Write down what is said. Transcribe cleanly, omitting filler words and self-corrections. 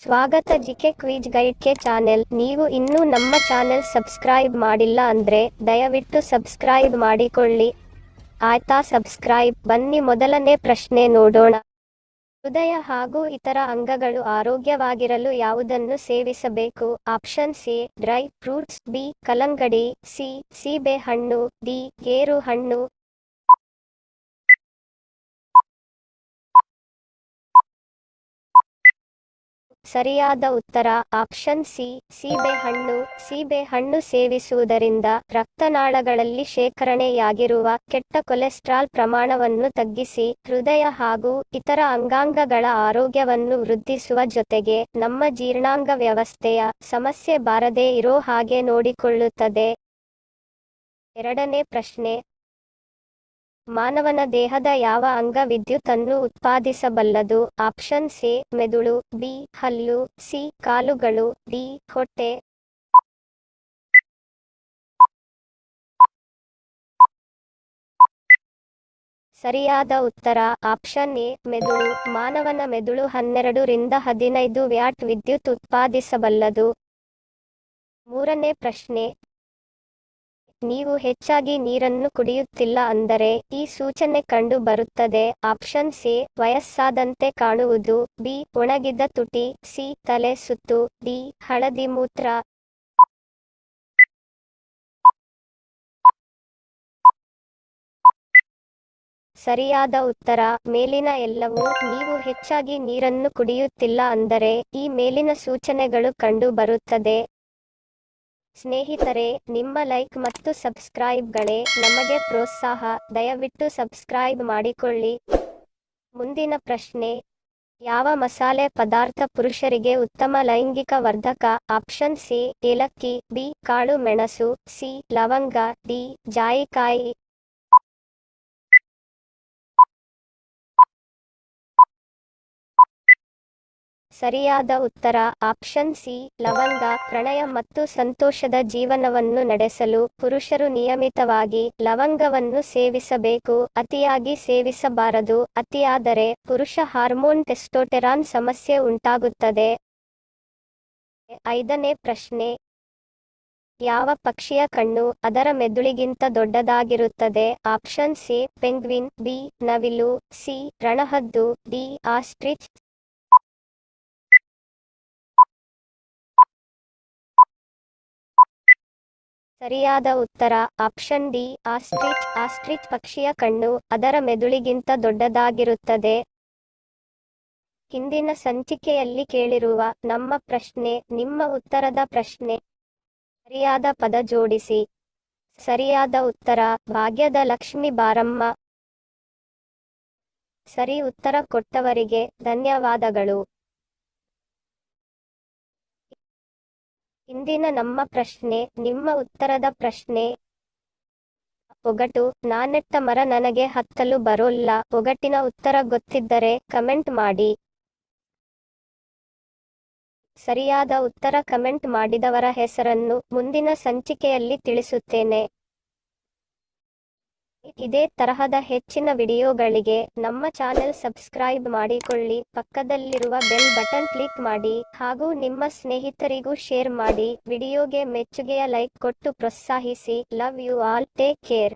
ಸ್ವಾಗತ GK quiz guide ಕೆ channel. ನೀವು ಇನ್ನೂ ನಮ್ಮ ಚಾನೆಲ್ ಸಬ್ಸ್ಕ್ರೈಬ್ ಮಾಡಿಲ್ಲ ಅಂದ್ರೆ ದಯವಿಟ್ಟು ಸಬ್ಸ್ಕ್ರೈಬ್ ಮಾಡಿಕೊಳ್ಳಿ. ಆಯ್ತಾ ಸಬ್ಸ್ಕ್ರೈಬ್? ಬನ್ನಿ ಮೊದಲನೇ ಪ್ರಶ್ನೆ ನೋಡೋಣ. ಹೃದಯ ಹಾಗೂ ಇತರ ಅಂಗಗಳು ಆರೋಗ್ಯವಾಗಿರಲು ಯಾವುದನ್ನು ಸೇವಿಸಬೇಕು? Option C dry fruits, B ಕಲ್ಲಂಗಡಿ, ಸಿ ಸೀಬೆಹಣ್ಣು, ಡಿ ಗೇರು ಹಣ್ಣು. ಸರಿಯಾದ ಉತ್ತರ ಆಪ್ಷನ್ ಸಿ ಸೀಬೆಹಣ್ಣು. ಸೀಬೆಹಣ್ಣು ಸೇವಿಸುವುದರಿಂದ ರಕ್ತನಾಳಗಳಲ್ಲಿ ಶೇಖರಣೆಯಾಗಿರುವ ಕೆಟ್ಟ ಕೊಲೆಸ್ಟ್ರಾಲ್ ಪ್ರಮಾಣವನ್ನು ತಗ್ಗಿಸಿ ಹೃದಯ ಹಾಗೂ ಇತರ ಅಂಗಾಂಗಗಳ ಆರೋಗ್ಯವನ್ನು ವೃದ್ಧಿಸುವ ಜೊತೆಗೆ ನಮ್ಮ ಜೀರ್ಣಾಂಗ ವ್ಯವಸ್ಥೆಯ ಸಮಸ್ಯೆ ಬಾರದೇ ಇರೋ ಹಾಗೆ ನೋಡಿಕೊಳ್ಳುತ್ತದೆ. ಎರಡನೇ ಪ್ರಶ್ನೆ. ಮಾನವನ ದೇಹದ ಯಾವ ಅಂಗ ವಿದ್ಯುತ್ ಅನ್ನು ಉತ್ಪಾದಿಸಬಲ್ಲದು? ಆಪ್ಷನ್ ಸಿ ಮೆದುಳು, ಬಿ ಹಲ್ಲು, ಸಿ ಕಾಲುಗಳು, ಡಿ ಹೊಟ್ಟೆ. ಸರಿಯಾದ ಉತ್ತರ ಆಪ್ಷನ್ ಎ ಮೆದುಳು. ಮಾನವನ ಮೆದುಳು 12 ರಿಂದ 15 ವ್ಯಾಟ್ ವಿದ್ಯುತ್ ಉತ್ಪಾದಿಸಬಲ್ಲದು. ಮೂರನೇ ಪ್ರಶ್ನೆ. ನೀವು ಹೆಚ್ಚಾಗಿ ನೀರನ್ನು ಕುಡಿಯುತ್ತಿಲ್ಲ ಅಂದರೆ ಈ ಸೂಚನೆ ಕಂಡು ಬರುತ್ತದೆ. ಆಪ್ಷನ್ ಸಿ ವಯಸ್ಸಾದಂತೆ ಕಾಣುವುದು, ಬಿ ಒಣಗಿದ ತುಟಿ, ಸಿ ತಲೆ ಸುತ್ತು, ಡಿ ಹಳದಿ ಮೂತ್ರ. ಸರಿಯಾದ ಉತ್ತರ ಮೇಲಿನ ಎಲ್ಲವೂ. ನೀವು ಹೆಚ್ಚಾಗಿ ನೀರನ್ನು ಕುಡಿಯುತ್ತಿಲ್ಲ ಅಂದರೆ ಈ ಮೇಲಿನ ಸೂಚನೆಗಳು ಕಂಡು ಬರುತ್ತದೆ. ಸ್ನೇಹಿತರೆ, ನಿಮ್ಮ ಲೈಕ್ ಮತ್ತು ಸಬ್ಸ್ಕ್ರೈಬ್ಗಳೇ ನಮಗೆ ಪ್ರೋತ್ಸಾಹ. ದಯವಿಟ್ಟು ಸಬ್ಸ್ಕ್ರೈಬ್ ಮಾಡಿಕೊಳ್ಳಿ. ಮುಂದಿನ ಪ್ರಶ್ನೆ. ಯಾವ ಮಸಾಲೆ ಪದಾರ್ಥ ಪುರುಷರಿಗೆ ಉತ್ತಮ ಲೈಂಗಿಕ ವರ್ಧಕ? ಆಪ್ಷನ್ ಸಿ ಏಲಕ್ಕಿ, ಬಿ ಕಾಳು ಮೆಣಸು, ಸಿ ಲವಂಗ, ಡಿ ಜಾಯಿಕಾಯಿ. ಸರಿಯಾದ ಉತ್ತರ ಆಪ್ಷನ್ ಸಿ ಲವಂಗ. ಪ್ರಣಯ ಮತ್ತು ಸಂತೋಷದ ಜೀವನವನ್ನು ನಡೆಸಲು ಪುರುಷರು ನಿಯಮಿತವಾಗಿ ಲವಂಗವನ್ನು ಸೇವಿಸಬೇಕು. ಅತಿಯಾಗಿ ಸೇವಿಸಬಾರದು. ಅತಿಯಾದರೆ ಪುರುಷ ಹಾರ್ಮೋನ್ ಟೆಸ್ಟೋಸ್ಟೆರಾನ್ ಸಮಸ್ಯೆ ಉಂಟಾಗುತ್ತದೆ. ಐದನೇ ಪ್ರಶ್ನೆ. ಯಾವ ಪಕ್ಷಿಯ ಕಣ್ಣು ಅದರ ಮೆದುಳಿಗಿಂತ ದೊಡ್ಡದಾಗಿರುತ್ತದೆ? ಆಪ್ಷನ್ ಸಿ ಪೆಂಗ್ವಿನ್, ಬಿ ನವಿಲು, ಸಿ ರಣಹದ್ದು, ಡಿ ಆಸ್ಟ್ರಿಚ್. ಸರಿಯಾದ ಉತ್ತರ ಆಪ್ಷನ್ ಡಿ ಆಸ್ಟ್ರಿಚ್. ಆಸ್ಟ್ರಿಚ್ ಪಕ್ಷಿಯ ಕಣ್ಣು ಅದರ ಮೆದುಳಿಗಿಂತ ದೊಡ್ಡದಾಗಿರುತ್ತದೆ. ಹಿಂದಿನ ಸಂಚಿಕೆಯಲ್ಲಿ ಕೇಳಿರುವ ನಮ್ಮ ಪ್ರಶ್ನೆ ನಿಮ್ಮ ಉತ್ತರದ ಪ್ರಶ್ನೆ. ಸರಿಯಾದ ಪದ ಜೋಡಿಸಿ. ಸರಿಯಾದ ಉತ್ತರ ಭಾಗ್ಯದ ಲಕ್ಷ್ಮಿ ಬಾರಮ್ಮ. ಸರಿ ಉತ್ತರ ಕೊಟ್ಟವರಿಗೆ ಧನ್ಯವಾದಗಳು. ಇಂದಿನ ನಮ್ಮ ಪ್ರಶ್ನೆ ನಿಮ್ಮ ಉತ್ತರದ ಪ್ರಶ್ನೆ. ಒಗಟು. ನಾನೆಟ್ಟ ಮರ ನನಗೆ ಹತ್ತಲು ಬರೋಲ್ಲ. ಒಗಟಿನ ಉತ್ತರ ಗೊತ್ತಿದ್ದರೆ ಕಮೆಂಟ್ ಮಾಡಿ. ಸರಿಯಾದ ಉತ್ತರ ಕಮೆಂಟ್ ಮಾಡಿದವರ ಹೆಸರನ್ನು ಮುಂದಿನ ಸಂಚಿಕೆಯಲ್ಲಿ ತಿಳಿಸುತ್ತೇನೆ. ಇದೇ ತರಹದ ಹೆಚ್ಚಿನ ವಿಡಿಯೋಗಳಿಗೆ ನಮ್ಮ ಚಾನೆಲ್ ಸಬ್ಸ್ಕ್ರೈಬ್ ಮಾಡಿಕೊಳ್ಳಿ. ಪಕ್ಕದಲ್ಲಿರುವ ಬೆಲ್ ಬಟನ್ ಕ್ಲಿಕ್ ಮಾಡಿ ಹಾಗೂ ನಿಮ್ಮ ಸ್ನೇಹಿತರಿಗೂ ಶೇರ್ ಮಾಡಿ. ವಿಡಿಯೋಗೆ ಮೆಚ್ಚುಗೆಯ ಲೈಕ್ ಕೊಟ್ಟು ಪ್ರೋತ್ಸಾಹಿಸಿ. Love you all. Take care.